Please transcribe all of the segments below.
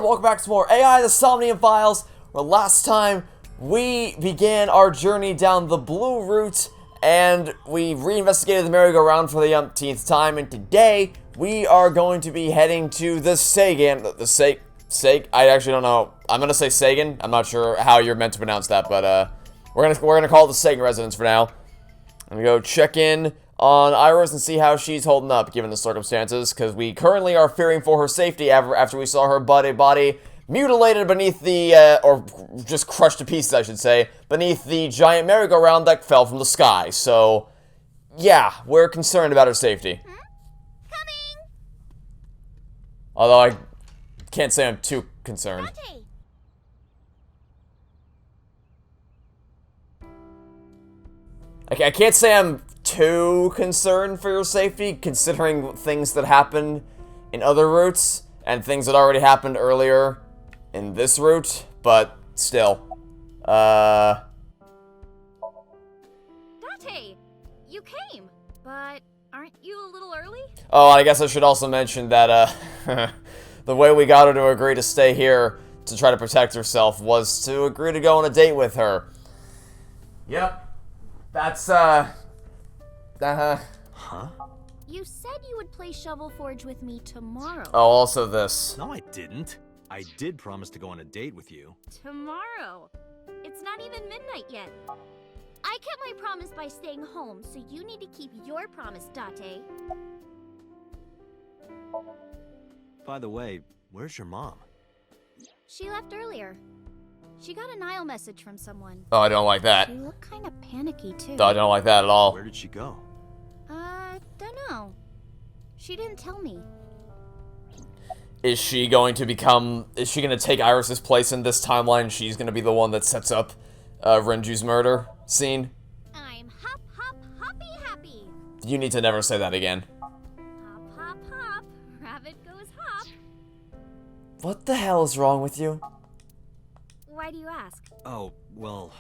and welcome back to more AI, the Somnium Files, where last time we began our journey down the blue route, and we reinvestigated the merry-go-round for the umpteenth time, and today we are going to be heading to the Sagan, I actually don't know, I'm gonna say Sagan, I'm not sure how you're meant to pronounce that, but we're gonna call it the Sagan residence for now. I'm gonna go check in on Iris and see how she's holding up given the circumstances, because we currently are fearing for her safety after we saw her body mutilated beneath the, or just crushed to pieces, I should say, beneath the giant merry-go-round that fell from the sky. So, yeah, we're concerned about her safety. Coming! Although I can't say I'm too concerned. I can't say I'm too concerned for your safety, considering things that happened in other routes, and things that already happened earlier in this route, but still. Date, you came, but aren't you a little early? Oh, I guess I should also mention that, the way we got her to agree to stay here to try to protect herself was to agree to go on a date with her. Yep. That's, Huh? You said you would play Shovel Forge with me tomorrow. Oh, also this. No, I didn't. I did promise to go on a date with you. Tomorrow? It's not even midnight yet. I kept my promise by staying home, so you need to keep your promise, Date. By the way, where's your mom? She left earlier. She got a Nile message from someone. Oh, I don't like that. She looked kind of panicky, too. I don't like that at all. Where did she go? Don't know. She didn't tell me. Is she going to take Iris's place in this timeline? She's going to be the one that sets up Renju's murder scene? I'm hop, hop, hoppy happy. You need to never say that again. Hop, hop, hop. Rabbit goes hop. What the hell is wrong with you? Why do you ask? Oh, well,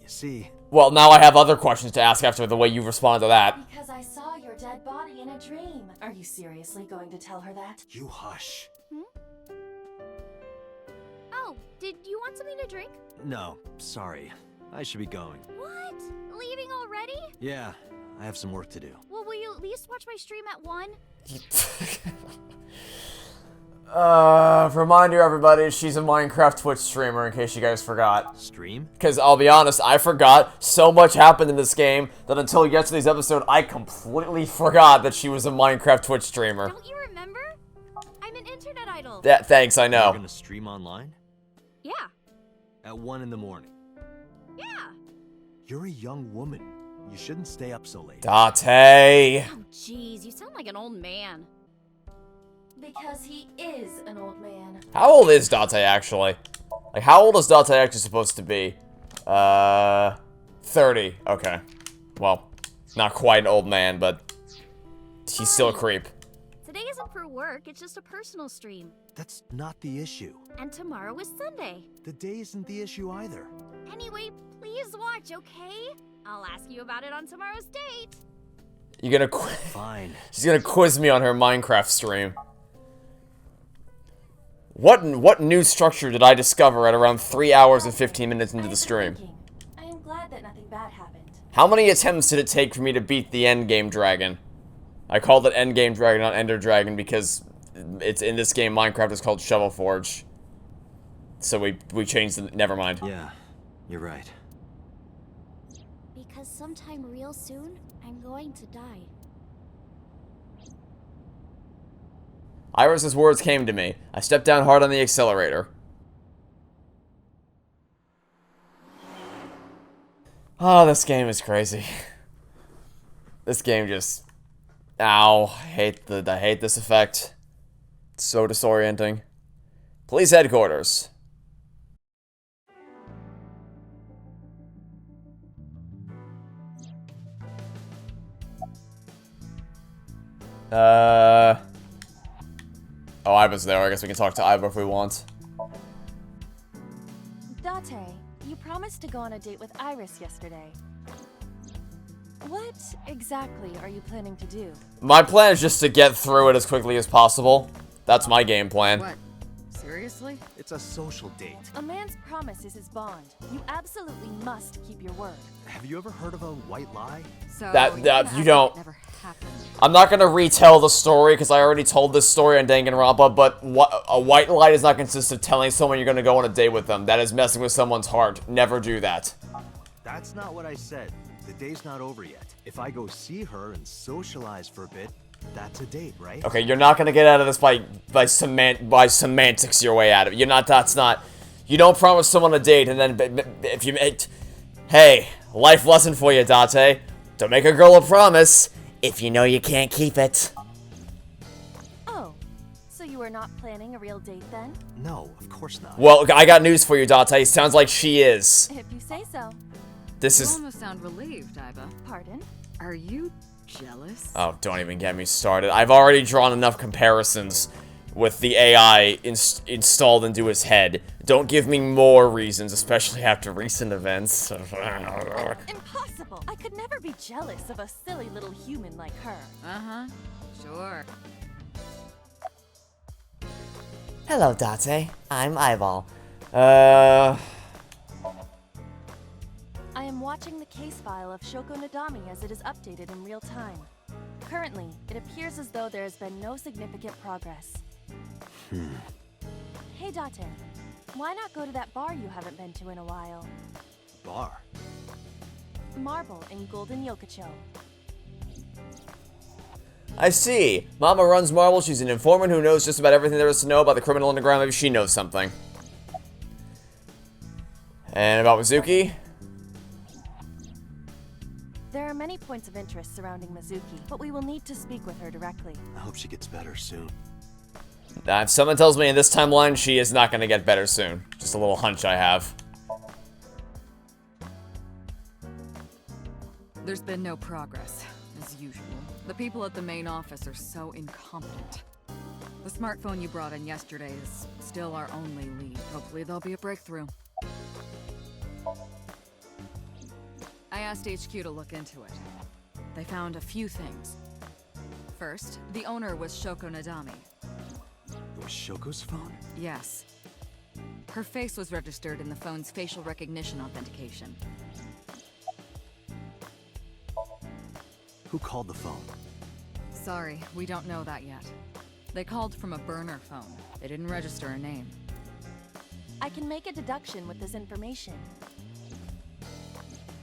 you see... Well, now I have other questions to ask after the way you responded to that. Because I saw your dead body in a dream. Are you seriously going to tell her that? You hush. Oh, did you want something to drink? No, sorry. I should be going. What? Leaving already? Yeah, I have some work to do. Well, will you at least watch my stream at 1? Reminder everybody, she's a Minecraft Twitch streamer in case you guys forgot. Stream? Because I'll be honest, I forgot. So much happened in this game that until yesterday's episode, I completely forgot that she was a Minecraft Twitch streamer. Don't you remember? I'm an internet idol. Thanks, I know. You're gonna stream online? Yeah. At 1 in the morning. Yeah. You're a young woman. You shouldn't stay up so late. Date. Oh, jeez, you sound like an old man. Because he is an old man. How old is Date actually? Like, how old is Date actually supposed to be? 30. Okay. Well, not quite an old man, but he's still a creep. Today isn't for work, it's just a personal stream. That's not the issue. And tomorrow is Sunday. The day isn't the issue either. Anyway, please watch, okay? I'll ask you about it on tomorrow's date. You're gonna Fine. She's gonna quiz me on her Minecraft stream. What new structure did I discover at around 3 hours and 15 minutes into the stream? I am glad that nothing bad happened. How many attempts did it take for me to beat the endgame dragon? I called it endgame dragon, not ender dragon, because it's in this game Minecraft is called Shovel Forge. So we changed the never mind. Yeah, you're right. Because sometime real soon, I'm going to die. Iris's words came to me. I stepped down hard on the accelerator. Oh, this game is crazy. This game just... Ow. I hate this effect. It's so disorienting. Police headquarters. Oh, Iva's there. I guess we can talk to Iva if we want. Date, you promised to go on a date with Iris yesterday. What exactly are you planning to do? My plan is just to get through it as quickly as possible. That's my game plan. What? Seriously? It's a social date. A man's promise is his bond. You absolutely must keep your word. Have you ever heard of a white lie? So That- you're that- gonna you act don't- like it never happened. I'm not gonna retell the story because I already told this story on Danganronpa, but a white lie does not consist of telling someone you're gonna go on a date with them. That is messing with someone's heart. Never do that. That's not what I said. The date's not over yet. If I go see her and socialize for a bit, that's a date, right? Okay, you're not gonna get out of this by semantics your way out of it. You're not. That's not. You don't promise someone a date and then if you make. Hey, life lesson for you, Date. Don't make a girl a promise if you know you can't keep it. Oh, so you are not planning a real date then? No, of course not. Well, I got news for you, Date. Sounds like she is. If you say so. This You is. almost sound relieved, Iva. Pardon? Are you jealous? Oh, don't even get me started. I've already drawn enough comparisons with the AI installed into his head. Don't give me more reasons, especially after recent events. Impossible! I could never be jealous of a silly little human like her. Uh-huh. Sure. Hello, Date. I'm Eyeball. I am watching the case file of Shoko Nadami as it is updated in real time. Currently, it appears as though there has been no significant progress. Hey, Date. Why not go to that bar you haven't been to in a while? Bar. Marble in Golden Yokocho. I see. Mama runs Marble. She's an informant who knows just about everything there is to know about the criminal underground. Maybe she knows something. And about Mizuki? There are many points of interest surrounding Mizuki, but we will need to speak with her directly. I hope she gets better soon. If someone tells me in this timeline she is not going to get better soon. Just a little hunch I have. There's been no progress, as usual. The people at the main office are so incompetent. The smartphone you brought in yesterday is still our only lead. Hopefully there'll be a breakthrough. I asked HQ to look into it. They found a few things. First, the owner was Shoko Nadami. It was Shoko's phone? Yes. Her face was registered in the phone's facial recognition authentication. Who called the phone? Sorry, we don't know that yet. They called from a burner phone. They didn't register a name. I can make a deduction with this information.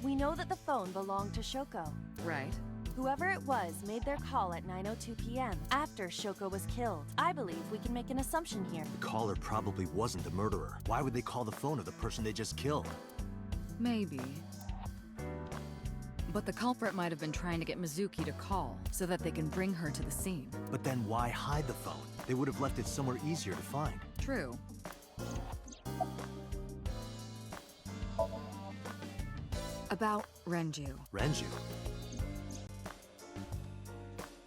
We know that the phone belonged to Shoko. Right. Whoever it was made their call at 9:02 p.m. after Shoko was killed. I believe we can make an assumption here. The caller probably wasn't the murderer. Why would they call the phone of the person they just killed? Maybe. But the culprit might have been trying to get Mizuki to call, so that they can bring her to the scene. But then why hide the phone? They would have left it somewhere easier to find. True. About Renju. Renju?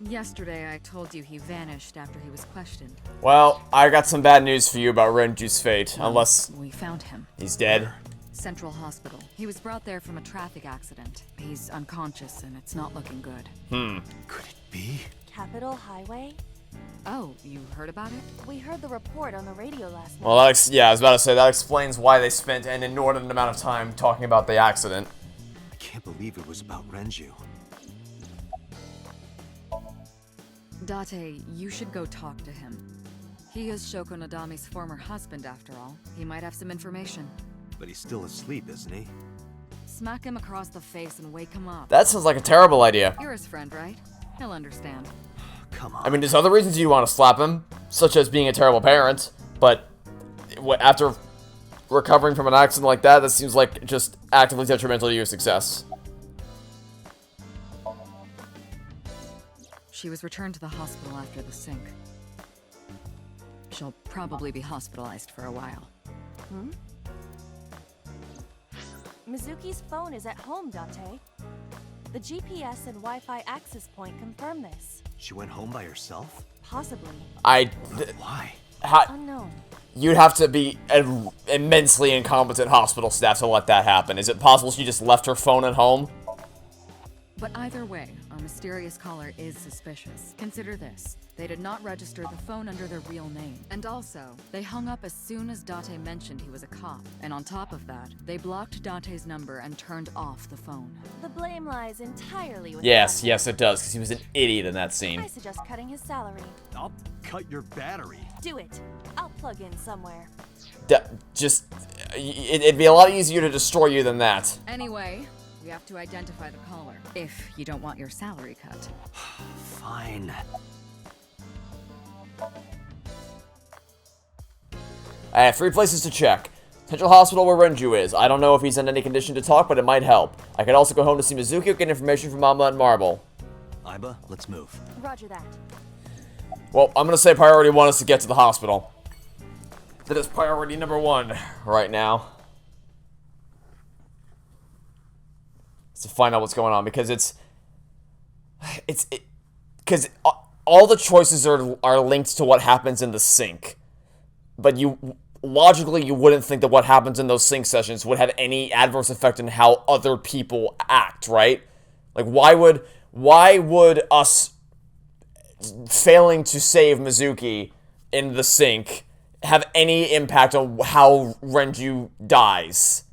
Yesterday I told you he vanished after he was questioned. Well, I got some bad news for you about Renju's fate. Unless We found him. he's dead. Central Hospital. He was brought there from a traffic accident. He's unconscious and it's not looking good. Could it be? Capitol Highway? Oh, you heard about it? We heard the report on the radio last night. Well, yeah, I was about to say, that explains why they spent an inordinate amount of time talking about the accident. I can't believe it was about Renju. Date, you should go talk to him. He is Shoko Nadami's former husband, after all. He might have some information. But he's still asleep, isn't he? Smack him across the face and wake him up. That sounds like a terrible idea. You're his friend, right? He'll understand. Come on. I mean, there's other reasons you want to slap him, such as being a terrible parent, but after recovering from an accident like that, that seems like just actively detrimental to your success. She was returned to the hospital after the sink. She'll probably be hospitalized for a while. Mizuki's phone is at home, Date. The GPS and Wi-Fi access point confirm this. She went home by herself? Possibly. Why? Unknown. You'd have to be an immensely incompetent hospital staff to let that happen. Is it possible she just left her phone at home? But either way, our mysterious caller is suspicious. Consider this. They did not register the phone under their real name. And also, they hung up as soon as Date mentioned he was a cop. And on top of that, they blocked Date's number and turned off the phone. The blame lies entirely with Yes, Date. yes it does, because he was an idiot in that scene. I suggest cutting his salary. I'll cut your battery. Do it. I'll plug in somewhere. It'd be a lot easier to destroy you than that. Anyway, we have to identify the caller, if you don't want your salary cut. Fine. I have 3 places to check. Central Hospital where Renju is. I don't know if he's in any condition to talk, but it might help. I could also go home to see Mizuki or get information from Mama and Marble. Aiba, let's move. Roger that. Well, I'm gonna say priority 1 is to get to the hospital. That is priority number 1 right now. Is to find out what's going on, because because all the choices are linked to what happens in the sink. But logically, you wouldn't think that what happens in those sync sessions would have any adverse effect on how other people act, right? Like, why would us failing to save Mizuki in the sink have any impact on how Renju dies?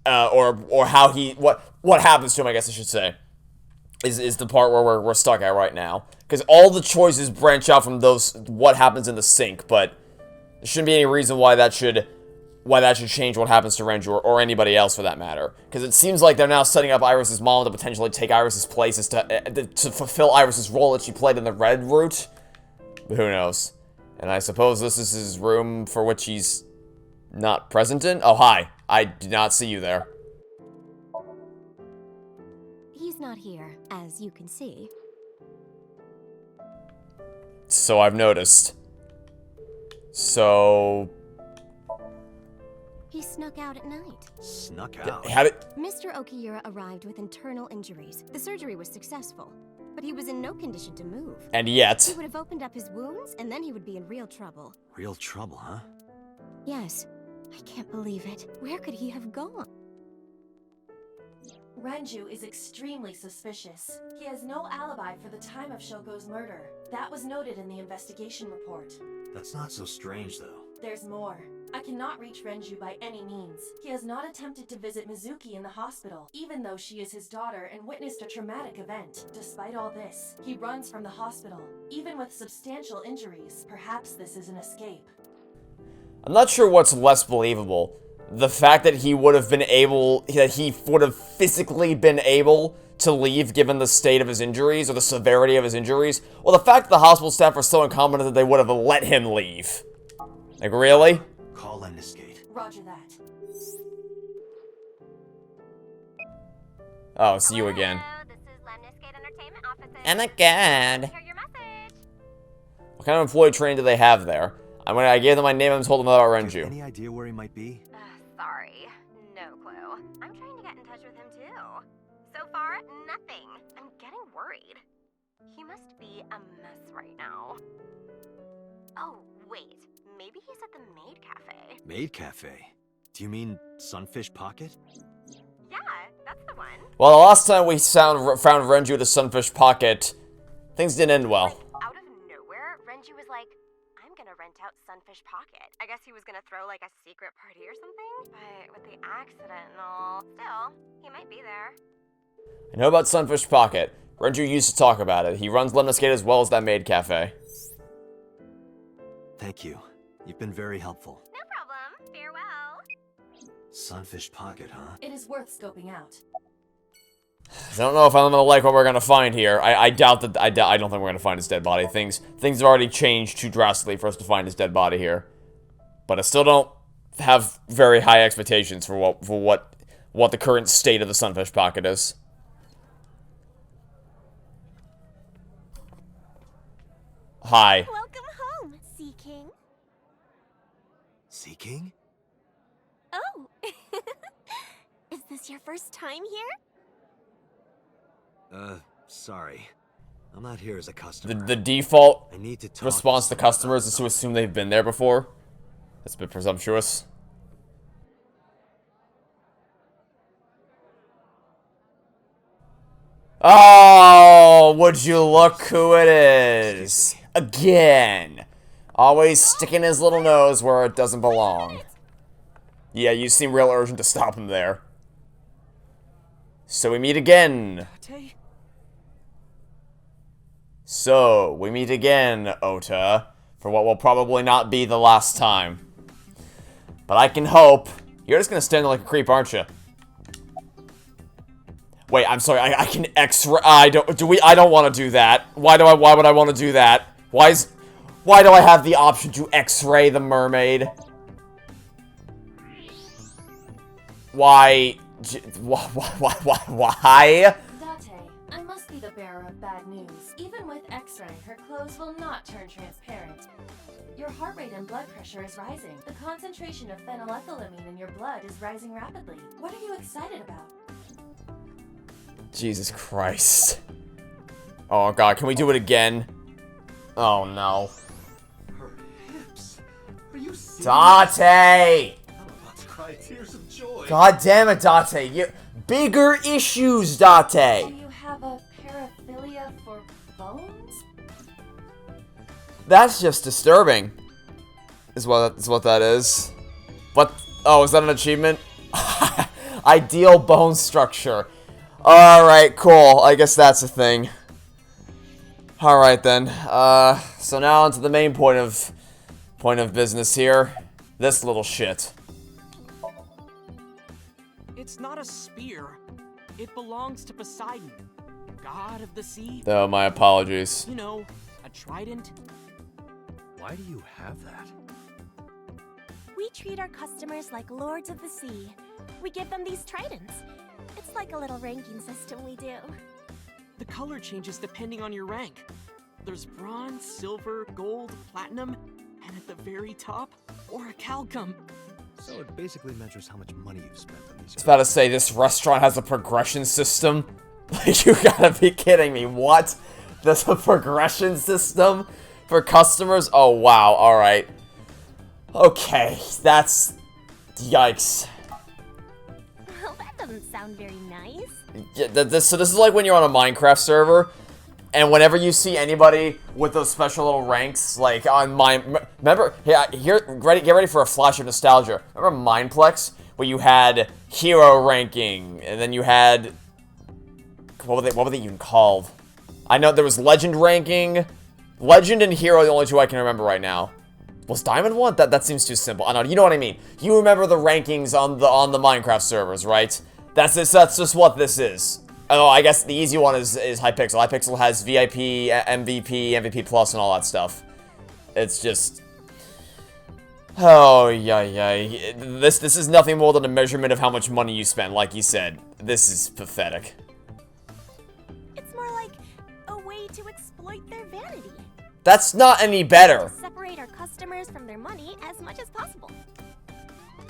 Or how what happens to him, I guess I should say, is the part where we're stuck at right now. Because all the choices branch out from what happens in the sink, but there shouldn't be any reason why that should change what happens to Renju or anybody else for that matter. Because it seems like they're now setting up Iris's mom to potentially take Iris's place to fulfill Iris's role that she played in the Red route. But who knows? And I suppose this is his room for which he's not present in? Oh, hi. I did not see you there. He's not here, as you can see. So I've noticed. So... He snuck out at night. Snuck out. How did... Mr. Okiura arrived with internal injuries. The surgery was successful, but he was in no condition to move. And yet... He would have opened up his wounds, and then he would be in real trouble. Real trouble, huh? Yes. I can't believe it. Where could he have gone? Renju is extremely suspicious. He has no alibi for the time of Shoko's murder. That was noted in the investigation report. That's not so strange, though. There's more. I cannot reach Renju by any means. He has not attempted to visit Mizuki in the hospital, even though she is his daughter and witnessed a traumatic event. Despite all this, he runs from the hospital, even with substantial injuries. Perhaps this is an escape. I'm not sure what's less believable. The fact that he would have physically been able to leave given the state of his injuries or the severity of his injuries, or the fact that the hospital staff are so incompetent that they would have let him leave. Like, really? Call Lemniscate. Roger that. Oh, it's you again. Hello, this is Lemniscate Entertainment Offices. Oh my god. Hear your message. What kind of employee training do they have there? I gave them my name and told them about Renju. Any idea where he might be? Sorry. No clue. I'm trying to get in touch with him too. So far, nothing. I'm getting worried. He must be a mess right now. Oh, wait. Maybe he's at the Maid Cafe. Maid Cafe? Do you mean Sunfish Pocket? Yeah, that's the one. Well, the last time we found Renju at the Sunfish Pocket, things didn't end well. Like, out of nowhere, Renju was like, I'm gonna rent out Sunfish Pocket. I guess he was gonna throw like a secret party or something? But with the accident and all, still, he might be there. I know about Sunfish Pocket. Renju used to talk about it. He runs Lemniscate as well as that Maid Cafe. Thank you. You've been very helpful. No problem. Farewell. Sunfish Pocket, huh? It is worth scoping out. I don't know if I'm gonna like what we're gonna find here. I doubt that. I don't think we're gonna find his dead body. Things have already changed too drastically for us to find his dead body here. But I still don't have very high expectations for what the current state of the Sunfish Pocket is. Hi. Welcome home, Sea King. Sea King? Oh. Is this your first time here? Sorry. I'm not here as a customer. The default I need to talk response to someone customers is to assume they've been there before. That's a bit presumptuous. Oh, would you look who it is? Again. Always sticking his little nose where it doesn't belong. Yeah, you seem real urgent to stop him there. So we meet again. So, we meet again, Ota, for what will probably not be the last time. But I can hope. You're just gonna stand there like a creep, aren't you? Wait, I'm sorry, I can X-ray. I don't want to do that. Why would I want to do that? Why do I have the option to X-ray the mermaid? Why? Why? Date, I must be the bearer of bad news. Even with X-ray, her clothes will not turn transparent. Your heart rate and blood pressure is rising. The concentration of phenylethylamine in your blood is rising rapidly. What are you excited about? Jesus Christ. Oh god, can we do it again? Oh no. Her hips. Are you serious? Date! I'm about to cry tears of joy. God damn it, Date. You bigger issues, Do Date. you have a paraphilia for bones? That's just disturbing. Is what that is. What? Oh, is that an achievement? Ideal bone structure. Alright, cool. I guess that's a thing. Alright then. So now onto the main point of business here. This little shit. It's not a spear. It belongs to Poseidon, god of the sea. Oh, my apologies. You know, a trident. Why do you have that? We treat our customers like lords of the sea. We give them these tridents. It's like a little ranking system we do. The color changes depending on your rank. There's bronze, silver, gold, platinum, and at the very top, orichalcum. So it basically measures how much money you've spent on these. I was about to say, this restaurant has a progression system. Like, you gotta be kidding me. What? There's a progression system for customers? Oh, wow. Alright. Okay. That's... Yikes. Well, that doesn't sound very nice. Yeah, so this is like when you're on a Minecraft server, and whenever you see anybody with those special little ranks, like on remember, get ready for a flash of nostalgia. Remember Mineplex, where you had hero ranking, and then you had, what were they even called? I know there was legend ranking, legend and hero are the only two I can remember right now. Was Diamond one? That seems too simple. I know, you know what I mean. You remember the rankings on the Minecraft servers, right? That's just what this is. Oh, I guess the easy one is Hypixel. Hypixel has VIP, MVP, MVP Plus, and all that stuff. It's just... Oh, yeah. This is nothing more than a measurement of how much money you spend, like you said. This is pathetic. It's more like a way to exploit their vanity. That's not any better. Separate our customers from their money as much as possible.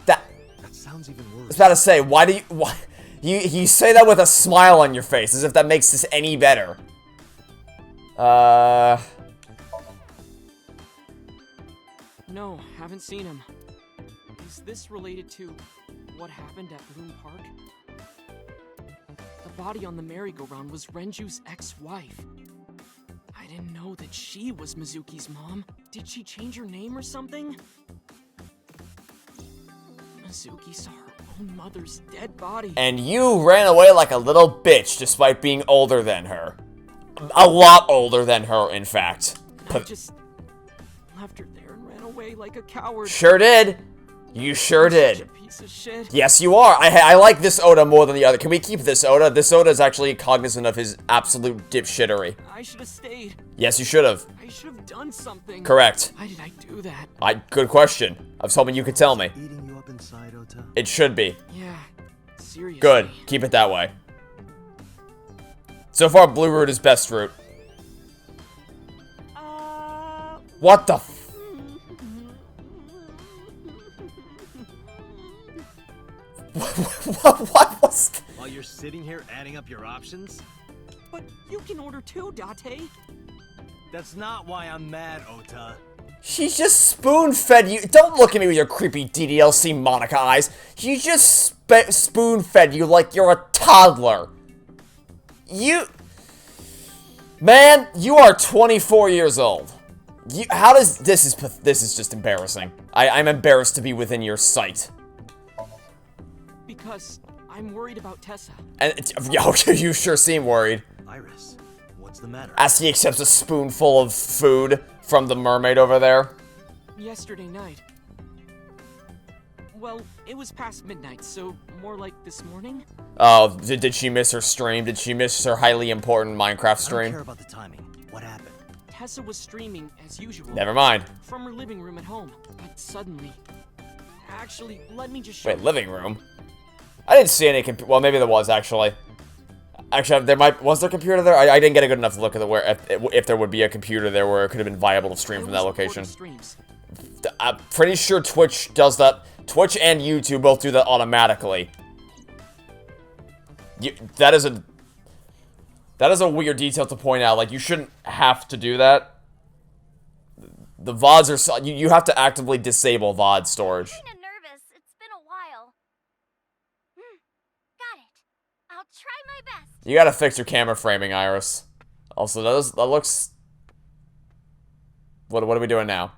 That sounds even worse. I was about to say, why you say that with a smile on your face, as if that makes this any better. No, haven't seen him. Is this related to what happened at Bloom Park? The body on the merry-go-round was Renju's ex-wife. I didn't know that she was Mizuki's mom. Did she change her name or something? Mizuki saw her own mother's dead body. And you ran away like a little bitch, despite being older than her. A lot older than her, in fact. I just left her there and ran away like a coward. Sure did. You sure did. Such a piece of shit. Yes, you are. I like this Oda more than the other. Can we keep this Oda? This Oda is actually cognizant of his absolute dipshittery. I should have stayed. Yes, you should have. I should have done something. Correct. Why did I do that? Good question. I was hoping you could tell me. Eating you up inside, Ota? It should be. Yeah, seriously. Good. Keep it that way. So far, Blue Root is best route. What the f- What was... While you're sitting here adding up your options? But you can order too, Date. That's not why I'm mad, Ota. She just spoon-fed you. Don't look at me with your creepy DDLC Monica eyes. She just spoon-fed you like you're a toddler. Man, you are 24 years old. How does this is just embarrassing. I'm embarrassed to be within your sight. Because I'm worried about Tessa. And you sure seem worried. Iris, what's the matter? As he accepts a spoonful of food from the mermaid over there. Yesterday night. Well, it was past midnight, so more like this morning. Oh, did she miss her stream? Did she miss her highly important Minecraft I don't stream? care about the timing. What happened? Tessa was streaming as usual. Never mind. From her living room at home. But suddenly... Actually, let me just show Wait, you. living room? I didn't see any well, maybe there was, actually. Actually, was there a computer there? I didn't get a good enough look at if there would be a computer there where it could have been viable to stream from that location. Streams. I'm pretty sure Twitch does that. Twitch and YouTube both do that automatically. That is a weird detail to point out. Like, you shouldn't have to do that. The VODs are you have to actively disable VOD storage. I'm kinda nervous. It's been a while. Got it. I'll try my best. You gotta fix your camera framing, Iris. Also, that looks... What are we doing now?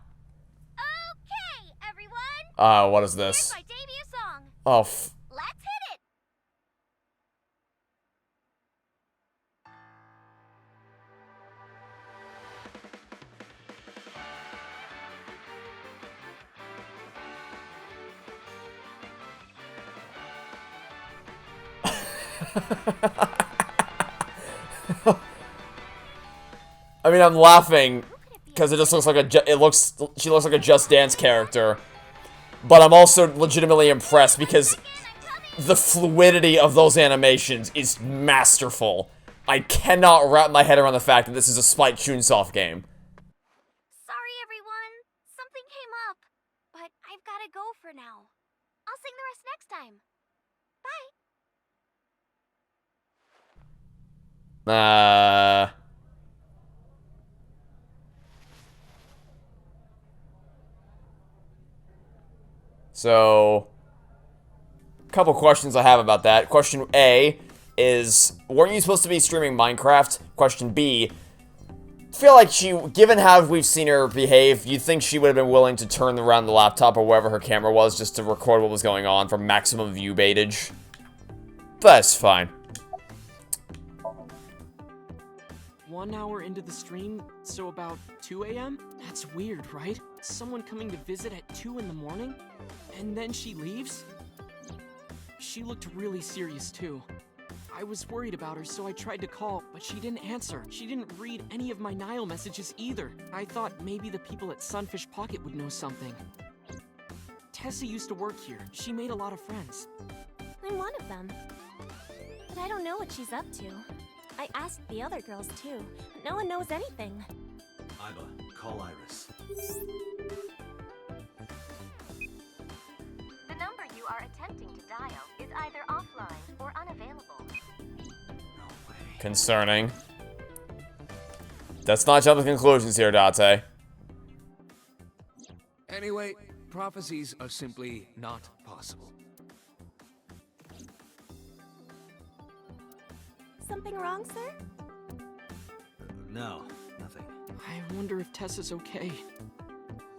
Okay, everyone. What is Here's this? my debut song. Oh, Let's hit it. I mean, I'm laughing because it just looks like she looks like a Just Dance character. But I'm also legitimately impressed because the fluidity of those animations is masterful. I cannot wrap my head around the fact that this is a Spike Chunsoft game. Sorry, everyone. Something came up, but I've got to go for now. I'll sing the rest next time. Bye. So, a couple questions I have about that. Question A is, weren't you supposed to be streaming Minecraft? Question B, I feel like given how we've seen her behave, you'd think she would have been willing to turn around the laptop or wherever her camera was just to record what was going on for maximum view baitage. That's fine. 1 hour into the stream, so about 2 a.m.? That's weird, right? Someone coming to visit at 2 in the morning? And then she leaves? She looked really serious, too. I was worried about her, so I tried to call, but she didn't answer. She didn't read any of my Nile messages either. I thought maybe the people at Sunfish Pocket would know something. Tessa used to work here. She made a lot of friends. I'm one of them. But I don't know what she's up to. I asked the other girls too, but no one knows anything. Iva, call Iris. The number you are attempting to dial is either offline or unavailable. No way. Concerning. Let's not jump to conclusions here, Date. Anyway, prophecies are simply not possible. Something wrong, sir? No, nothing. I wonder if Tessa's okay.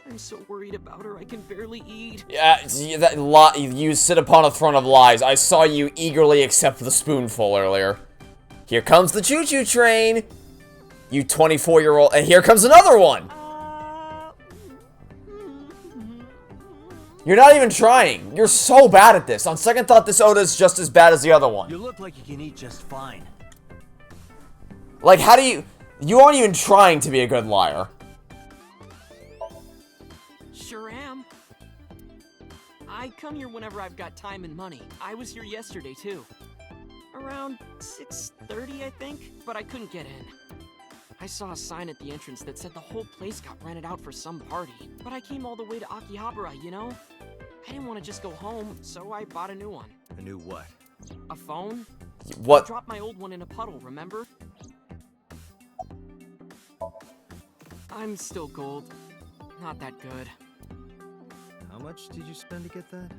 I'm so worried about her, I can barely eat. Yeah, you sit upon a throne of lies. I saw you eagerly accept the spoonful earlier. Here comes the choo-choo train! You 24-year-old, and here comes another one! You're not even trying. You're so bad at this. On second thought, this Oda's just as bad as the other one. You look like you can eat just fine. Like, how do you... You aren't even trying to be a good liar. Sure am. I come here whenever I've got time and money. I was here yesterday, too. Around 6:30, I think, but I couldn't get in. I saw a sign at the entrance that said the whole place got rented out for some party. But I came all the way to Akihabara, you know? I didn't want to just go home, so I bought a new one. A new what? A phone? I What? dropped my old one in a puddle, remember? I'm still gold. Not that good. How much did you spend to get that?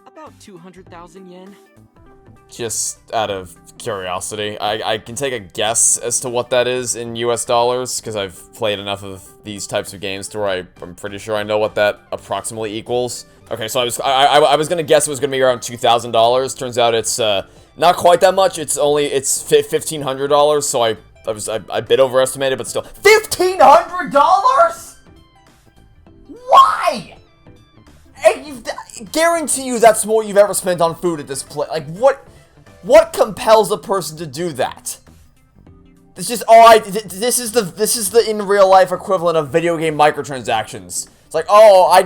About 200,000 yen. Just out of curiosity. I can take a guess as to what that is in US dollars, because I've played enough of these types of games to where I'm pretty sure I know what that approximately equals. Okay, so I was gonna guess it was gonna be around $2,000. Turns out it's not quite that much. It's $1,500, so I bit overestimated, but still. $1,500?! Why? I guarantee you that's more you've ever spent on food at this place. Like, what compels a person to do that? It's just, this is the in real life equivalent of video game microtransactions. It's like, oh, I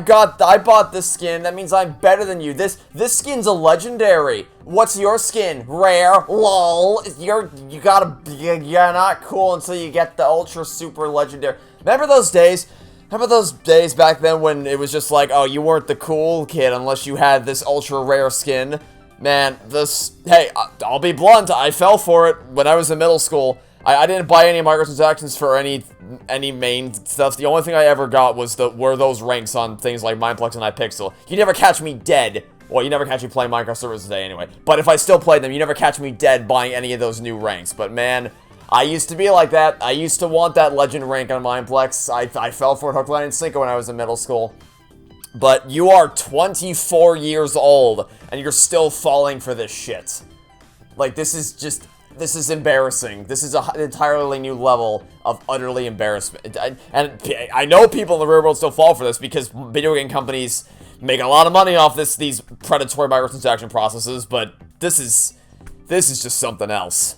bought this skin, that means I'm better than you. This skin's a legendary. What's your skin? Rare. Lol. You're not cool until you get the ultra super legendary. Remember those days? Remember those days back then when it was just like, oh, you weren't the cool kid unless you had this ultra rare skin? Man, hey, I'll be blunt, I fell for it when I was in middle school. I didn't buy any microtransactions for any main stuff. The only thing I ever got were those ranks on things like Mineplex and iPixel. You never catch me dead. Well, you never catch me playing Minecraft servers today anyway. But if I still played them, you never catch me dead buying any of those new ranks. But man, I used to be like that. I used to want that legend rank on Mineplex. I fell for it hook, line, and sinker when I was in middle school. But you are 24 years old, and you're still falling for this shit. Like, this is embarrassing. This is an entirely new level of utterly embarrassment. And I know people in the real world still fall for this because video game companies make a lot of money off these predatory microtransaction processes, but this is just something else.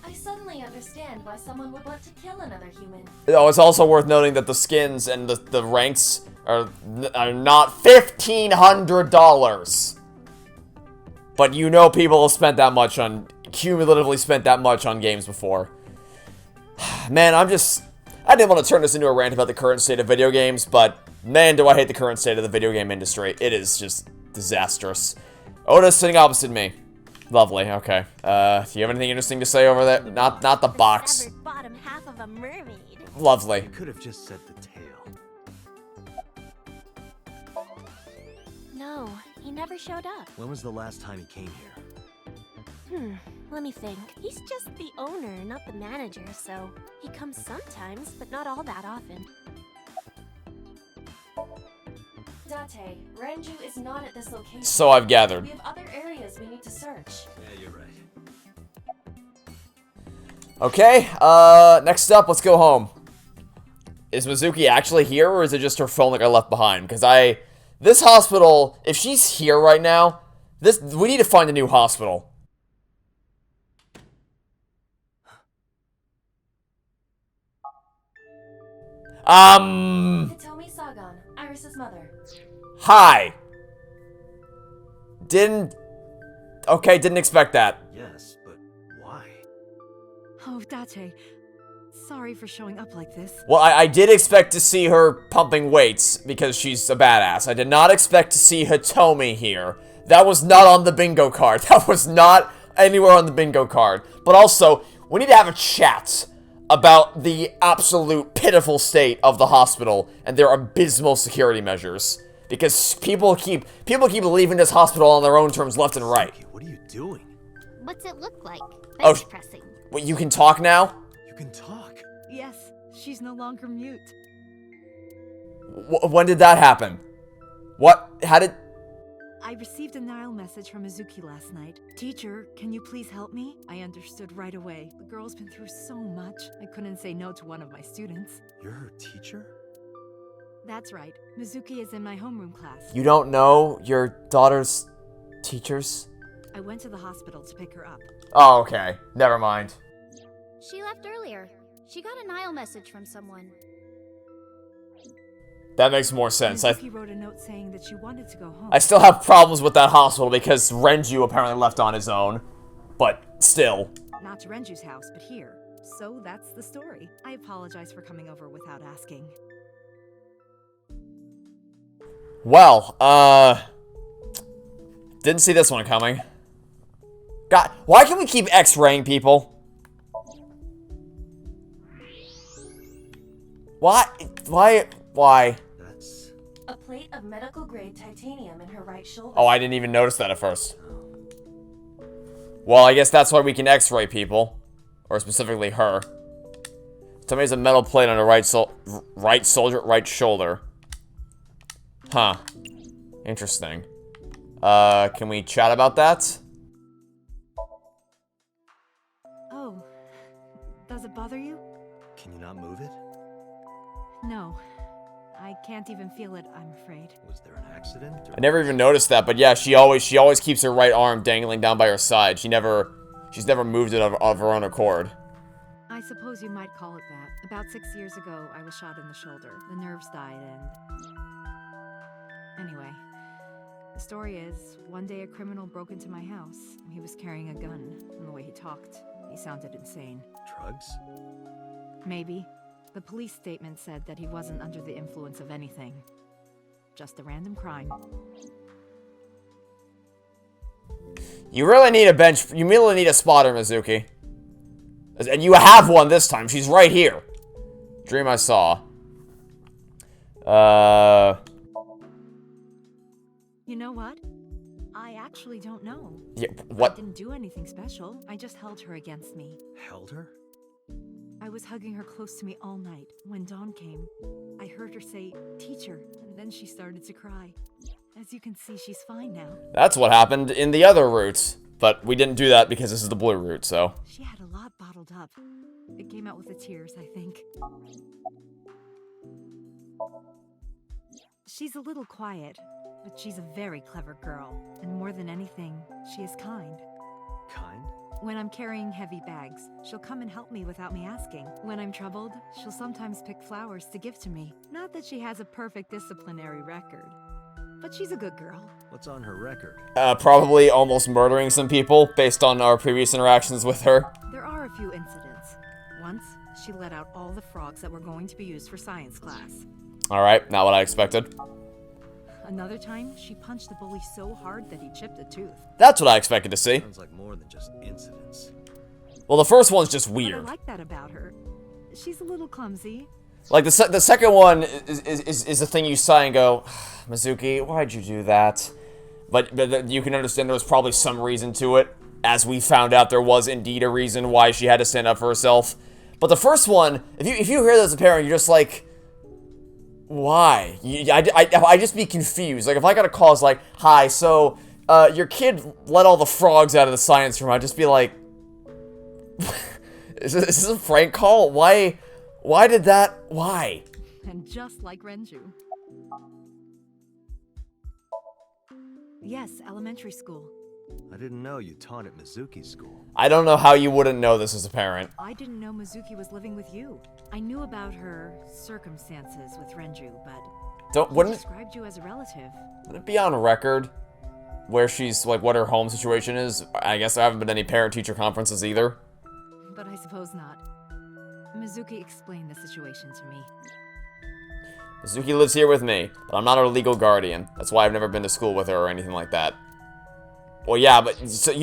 I suddenly understand why someone would want to kill another human. Oh, it's also worth noting that the skins and the ranks are not $1,500. But you know people have spent that much cumulatively spent that much on games before. Man, I didn't want to turn this into a rant about the current state of video games, but man, do I hate the current state of the video game industry. It is just disastrous. Oda's sitting opposite me. Lovely, okay. Do you have anything interesting to say over there? Not the box. severed bottom half of a mermaid. Lovely. You could have just said the tail. No, he never showed up. When was the last time he came here? Let me think. He's just the owner, not the manager, so he comes sometimes, but not all that often. Date, Renju is not at this location. So I've gathered. We have other areas we need to search. Yeah, you're right. Okay, next up, let's go home. Is Mizuki actually here, or is it just her phone that got left behind? Because this hospital, if she's here right now, we need to find a new hospital. Hitomi Sagan, Iris's mother. Hi. Didn't expect that. Yes, but why? Oh, Date. Sorry for showing up like this. Well, I did expect to see her pumping weights, because she's a badass. I did not expect to see Hitomi here. That was not on the bingo card. That was not anywhere on the bingo card. But also, we need to have a chat about the absolute pitiful state of the hospital and their abysmal security measures. Because people keep leaving this hospital on their own terms left and right. Okay, what are you doing? What's it look like? Oh, Bench pressing. Wait, you can talk now? You can talk. Yes, she's no longer mute. When did that happen? What? How did... I received a Nile message from Mizuki last night. Teacher, can you please help me? I understood right away. The girl's been through so much. I couldn't say no to one of my students. You're her teacher? That's right. Mizuki is in my homeroom class. You don't know your daughter's teachers? I went to the hospital to pick her up. Oh, okay. Never mind. She left earlier. She got a Nile message from someone. That makes more sense. Mizuki wrote a note saying that she wanted to go home. I still have problems with that hospital because Renju apparently left on his own. But still. Not to Renju's house, but here. So that's the story. I apologize for coming over without asking. Well, didn't see this one coming. God, why can we keep X-raying people? Why? That's... A plate of medical grade titanium in her right shoulder. Oh, I didn't even notice that at first. Well, I guess that's why we can x-ray people. Or specifically her. Somebody's a metal plate on her right shoulder. Huh. Interesting. Can we chat about that? Oh. Does it bother you? Can you not move it? No. I can't even feel it, I'm afraid. Was there an accident? Or... I never even noticed that, but yeah, she always keeps her right arm dangling down by her side. She's never moved it of her own accord. I suppose you might call it that. About 6 years ago, I was shot in the shoulder. The nerves died and... Anyway, the story is, one day a criminal broke into my house. He was carrying a gun, and the way he talked, he sounded insane. Drugs? Maybe. The police statement said that he wasn't under the influence of anything. Just a random crime. You really need a bench. You really need a spotter, Mizuki. And you have one this time. She's right here. Dream I saw. You know what? I actually don't know. Yeah, what? I didn't do anything special. I just held her against me. Held her? I was hugging her close to me all night. When dawn came, I heard her say, "Teacher," and then she started to cry. As you can see, she's fine now. That's what happened in the other route. But we didn't do that because this is the blue route, so. She had a lot bottled up. It came out with the tears, I think. She's a little quiet, but she's a very clever girl. And more than anything, she is kind. Kind? When I'm carrying heavy bags, she'll come and help me without me asking. When I'm troubled, she'll sometimes pick flowers to give to me. Not that she has a perfect disciplinary record, but she's a good girl. What's on her record? Probably almost murdering some people based on our previous interactions with her. There are a few incidents. Once, she let out all the frogs that were going to be used for science class. Alright, not what I expected. Another time, she punched the bully so hard that he chipped a tooth. That's what I expected to see. Sounds like more than just incidents. Well, the first one's just But weird. I like that about her. She's a little clumsy. Like, the second one is the thing you sigh and go, Mizuki, why'd you do that? But you can understand there was probably some reason to it. As we found out, there was indeed a reason why she had to stand up for herself. But the first one, if you hear that as a parent, you're just like, why? I just be confused. Like, if I got a call, it's like, hi, so, your kid let all the frogs out of the science room, I'd just be like, is this a prank call? Why did that? Why? And just like Renju. Yes, elementary school. I didn't know you taught at Mizuki's school. I don't know how you wouldn't know this as a parent. I didn't know Mizuki was living with you. I knew about her circumstances with Renju, but Wouldn't described you as a relative. it be on record where she's, like, what her home situation is? I guess there haven't been any parent-teacher conferences either. But I suppose not. Mizuki explained the situation to me. Mizuki lives here with me, but I'm not her legal guardian. That's why I've never been to school with her or anything like that. Well, yeah, but so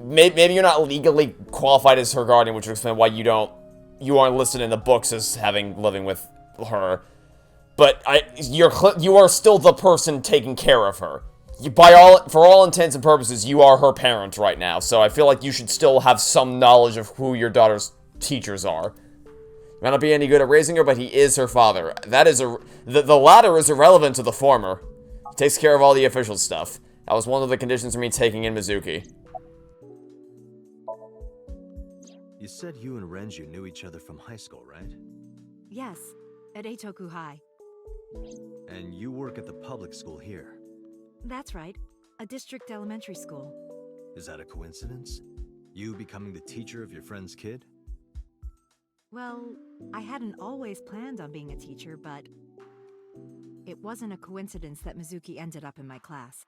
maybe you're not legally qualified as her guardian, which would explain why you aren't listed in the books as living with her. But you are still the person taking care of her. For all intents and purposes, you are her parent right now. So I feel like you should still have some knowledge of who your daughter's teachers are. He might not be any good at raising her, but he is her father. The latter is irrelevant to the former. He takes care of all the official stuff. That was one of the conditions for me taking in Mizuki. You said you and Renju knew each other from high school, right? Yes, at Eitoku High. And you work at the public school here. That's right, a district elementary school. Is that a coincidence? You becoming the teacher of your friend's kid? Well, I hadn't always planned on being a teacher, but it wasn't a coincidence that Mizuki ended up in my class.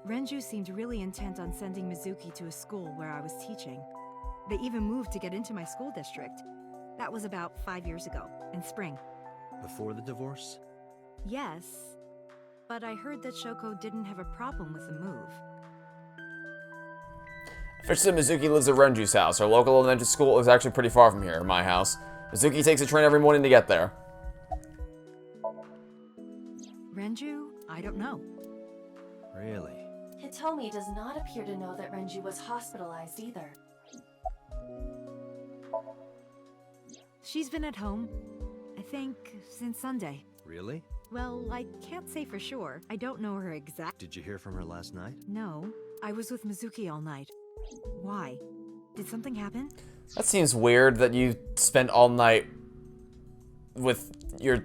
Renju seemed really intent on sending Mizuki to a school where I was teaching. They even moved to get into my school district. That was about 5 years ago, in spring. Before the divorce? Yes, but I heard that Shoko didn't have a problem with the move. Officially, Mizuki lives at Renju's house. Our local elementary school is actually pretty far from here, my house. Mizuki takes a train every morning to get there. Renju? I don't know. Really? Hitomi does not appear to know that Renju was hospitalized either. She's been at home, I think, since Sunday. Really? Well, I can't say for sure. I don't know her exact. Did you hear from her last night? No, I was with Mizuki all night. Why? Did something happen? That seems weird that you spent all night with your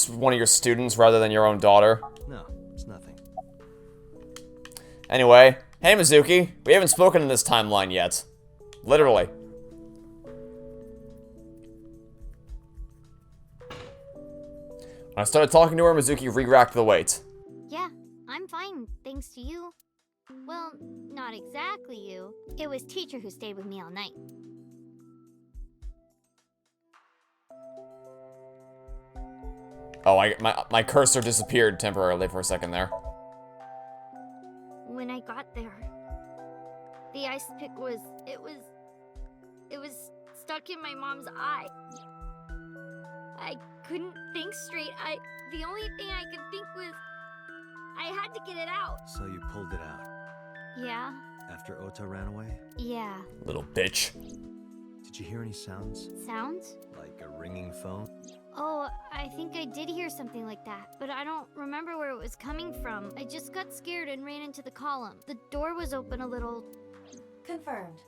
one of your students rather than your own daughter. No, it's nothing. Anyway, hey Mizuki, we haven't spoken in this timeline yet. Literally. When I started talking to her, Mizuki re-racked the weight. Yeah, I'm fine, thanks to you. Well, not exactly you. It was teacher who stayed with me all night. Oh, my cursor disappeared temporarily for a second there. When I got there, the ice pick was stuck in my mom's eye. I couldn't think straight. The only thing I could think was I had to get it out. So you pulled it out? Yeah. After Ota ran away? Yeah. Little bitch. Did you hear any sounds? Sounds? Like a ringing phone? Oh, I think I did hear something like that, but I don't remember where it was coming from. I just got scared and ran into the column. The door was open a little. Confirmed.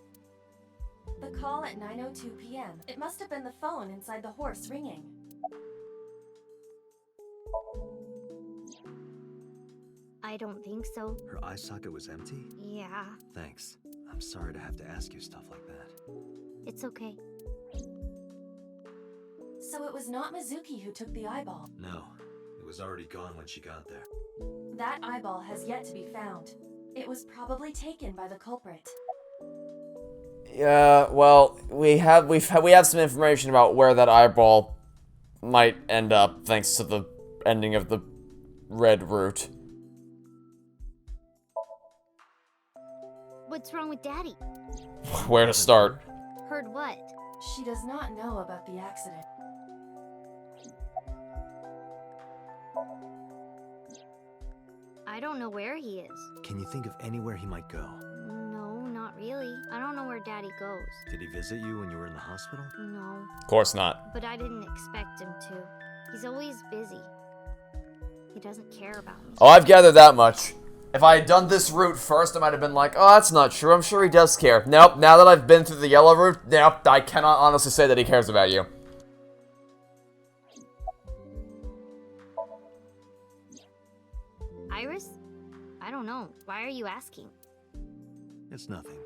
The call at 9:02 p.m. It must have been the phone inside the horse ringing. I don't think so. Her eye socket was empty? Yeah, Thanks. I'm sorry to have to ask you stuff like that. it's okay. So it was not Mizuki who took the eyeball. No, it was already gone when she got there. That eyeball has yet to be found. It was probably taken by the culprit. Yeah, well, we have some information about where that eyeball might end up thanks to the ending of the red route. What's wrong with Daddy? Where to start? Heard what? She does not know about the accident. I don't know where he is. Can you think of anywhere he might go? No, not really. I don't know where Daddy goes. Did he visit you when you were in the hospital? No, Of course not. but I didn't expect him to. He's always busy. He doesn't care about me. Oh, I've gathered that much. If I had done this route first, I might have been like, oh, that's not true. I'm sure he does care. Nope, now that I've been through the yellow route, nope, I cannot honestly say that he cares about you. Iris? I don't know. Why are you asking? It's nothing.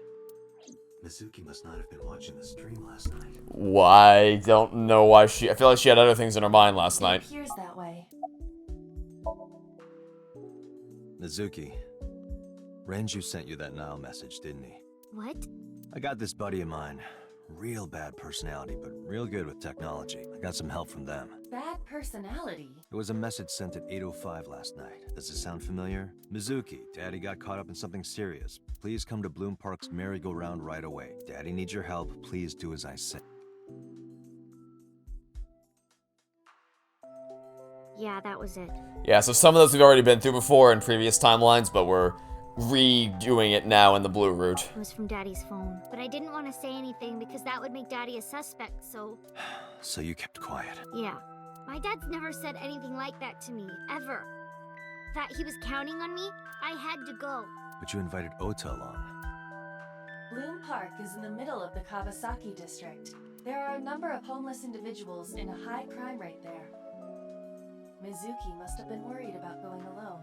Mizuki must not have been watching the stream last night. Why? Don't know why I feel like she had other things in her mind last night. It appears that way. Mizuki, Renju sent you that Nile message, didn't he? What? I got this buddy of mine. Real bad personality, but real good with technology. I got some help from them. Bad personality. It was a message sent at 8:05 last night. Does it sound familiar? Mizuki, Daddy got caught up in something serious. Please come to Bloom Park's merry-go-round right away. Daddy needs your help. Please do as I say. Yeah, that was it. Yeah, so some of those we've already been through before in previous timelines, but we're redoing it now in the blue route. It was from Daddy's phone. But I didn't want to say anything because that would make Daddy a suspect, so... So you kept quiet. Yeah. My dad's never said anything like that to me, ever. That he was counting on me, I had to go. But you invited Ota along. Bloom Park is in the middle of the Kawasaki district. There are a number of homeless individuals and a high crime rate there. Mizuki must have been worried about going alone.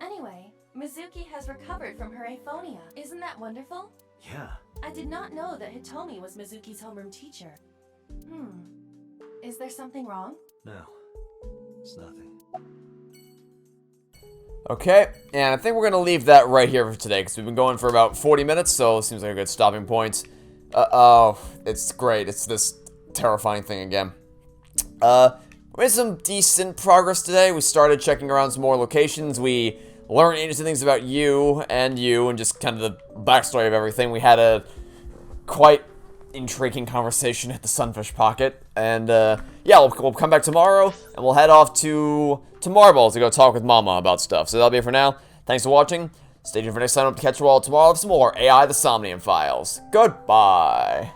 Anyway, Mizuki has recovered from her aphonia. Isn't that wonderful? Yeah. I did not know that Hitomi was Mizuki's homeroom teacher. Is there something wrong? No. It's nothing. Okay, and I think we're going to leave that right here for today, because we've been going for about 40 minutes, so it seems like a good stopping point. Oh, it's great. It's this terrifying thing again. We made some decent progress today. We started checking around some more locations. We learned interesting things about you, and just kind of the backstory of everything. We had a quite intriguing conversation at the Sunfish Pocket. And, yeah, we'll come back tomorrow, and we'll head off to Marble to go talk with Mama about stuff. So that'll be it for now. Thanks for watching. Stay tuned for next time. I'll catch you all tomorrow with some more AI The Somnium Files. Goodbye.